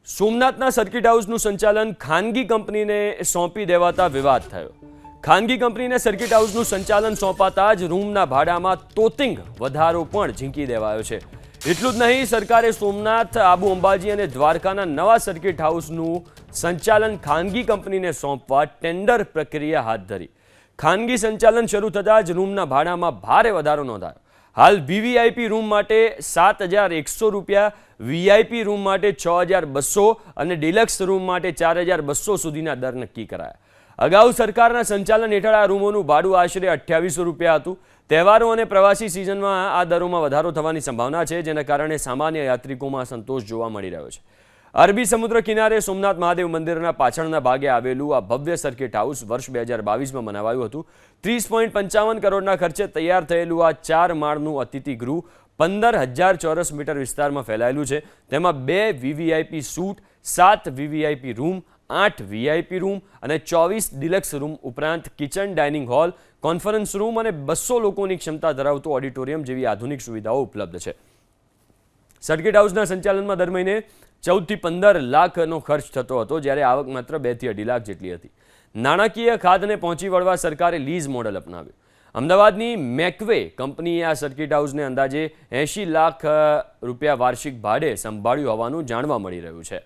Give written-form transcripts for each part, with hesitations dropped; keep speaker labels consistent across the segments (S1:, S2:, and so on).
S1: સોમનાથના circuit હાઉસનું સંચાલન ખાનગી કંપનીને સોંપી દેવાતા વિવાદ થયો। ખાનગી કંપનીને સર્કિટ હાઉસનું સંચાલન સોંપાતા જ રૂમના ભાડામાં તોતિંગ વધારો પણ ઝીંકી દેવાયો છે। એટલું જ નહીં, સરકારે સોમનાથ, આબુ અંબાજી અને દ્વારકાના નવા સર્કિટ હાઉસનું સંચાલન ખાનગી કંપનીને સોંપવા ટેન્ડર પ્રક્રિયા હાથ ધરી। ખાનગી સંચાલન શરૂ થતાં જ રૂમના ભાડામાં ભારે વધારો નોંધાયો। हाल वीवीआईपी रूम माटे 7,100 रुपया, वीआईपी रूम माटे 6,200 और डिलक्स रूम माटे 4,200 सुधीना दर नक्की कराया। अगाऊ सरकारना संचालन हेठळ आ रूमोनुं भाडुं आशरे 2800 रुपया हतुं। तहेवारो अने प्रवासी सीजनमां आ दरोमां वधारो थवानी संभावना छे, जेना कारणे सामान्य यात्रिकोमां संतोष जोवा मळी रह्यो छे। अरबी समुद्र किनारे सोमनाथ महादेव मंदिरना पाछळना भागे आवेलुं आ भव्य सर्किट हाउस वर्ष 2022 में मनावायुं हतुं। 30.55 करोड़ना खर्चे तैयार थयेलुं आ 4 माळनुं अतिथि गृह 15,000 ચોરસ मीटर विस्तारमां फैलायेलुं छे। तेमां 2 VVIP suit, 7 VVIP room, 8 VIP room और 24 डिलक्स रूम उपरांत kitchen, dining hall, conference room और 200 लोकोनी क्षमता धरावतुं ऑडिटोरियम जेवी आधुनिक सुविधाओं उपलब्ध है। सर्किट हाउसना संचालનમાં દર મહિને 14 થી 15 લાખનો ખર્ચ થતો હતો, જ્યારે આવક માત્ર 2 થી 2.5 લાખ જેટલી હતી। નાણાકીય ખાધને પહોંચી વળવા સરકારે લીઝ મોડલ અપનાવ્યું। અમદાવાદની મેકવે કંપનીએ આ સર્કિટ હાઉસને અંદાજે 80 લાખ રૂપિયા વાર્ષિક ભાડે સંભાળ્યું હોવાનું જાણવા મળી રહ્યું છે।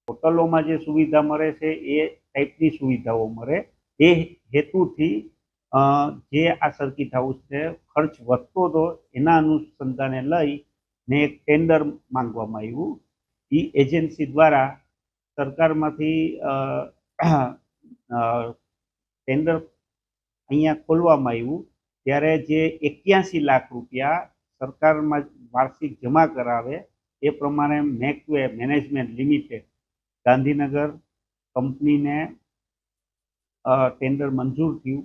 S2: હોટલોમાં જે સુવિધા મળે છે એ ટાઈપની સુવિધાઓ મળે, એ હેતુથી જે આ સર્કિટ હાઉસ છે ખર્ચ વધતો હતો એના અનુસંધાને લઈને એક ટેન્ડર માંગવામાં આવ્યું। એ એજન્સી દ્વારા સરકારમાંથી ટેન્ડર અહીંયા ખોલવામાં આવ્યું, ત્યારે જે 81 લાખ રૂપિયા સરકારમાં વાર્ષિક જમા કરાવે એ પ્રમાણે મેકવે મેનેજમેન્ટ લિમિટેડ ગાંધીનગર કંપનીને ટેન્ડર મંજૂર થયું।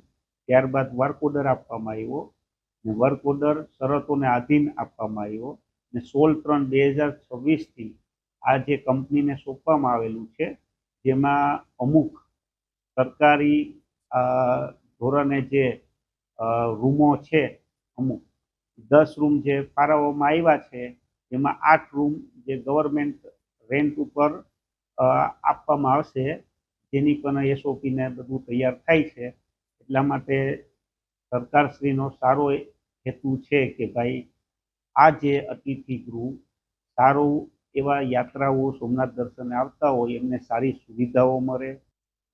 S2: ત્યારબાદ વર્ક ઓર્ડર આપવામાં આવ્યો ને વર્ક ઓર્ડર શરતોને આધીન આપવામાં આવ્યો ને 16/3/2026 આ જે કંપનીને સોંપવામાં આવેલું છે, જેમાં અમુક સરકારી ધોરણે જે રૂમો છે, અમુક 10 રૂમ જે ફાળવવામાં આવ્યા છે, એમાં 8 રૂમ જે ગવર્મેન્ટ રેન્ટ ઉપર આપવામાં આવશે, જેની પણ એસઓપી ને બધું તૈયાર થાય છે। એટલા માટે સરકારશ્રીનો સારો હેતુ છે કે ભાઈ આ જે અતિથિ ગૃહ સારું એવા યાત્રાઓ સોમનાથ દર્શને આવતા હોય એમને સારી સુવિધાઓ મળે,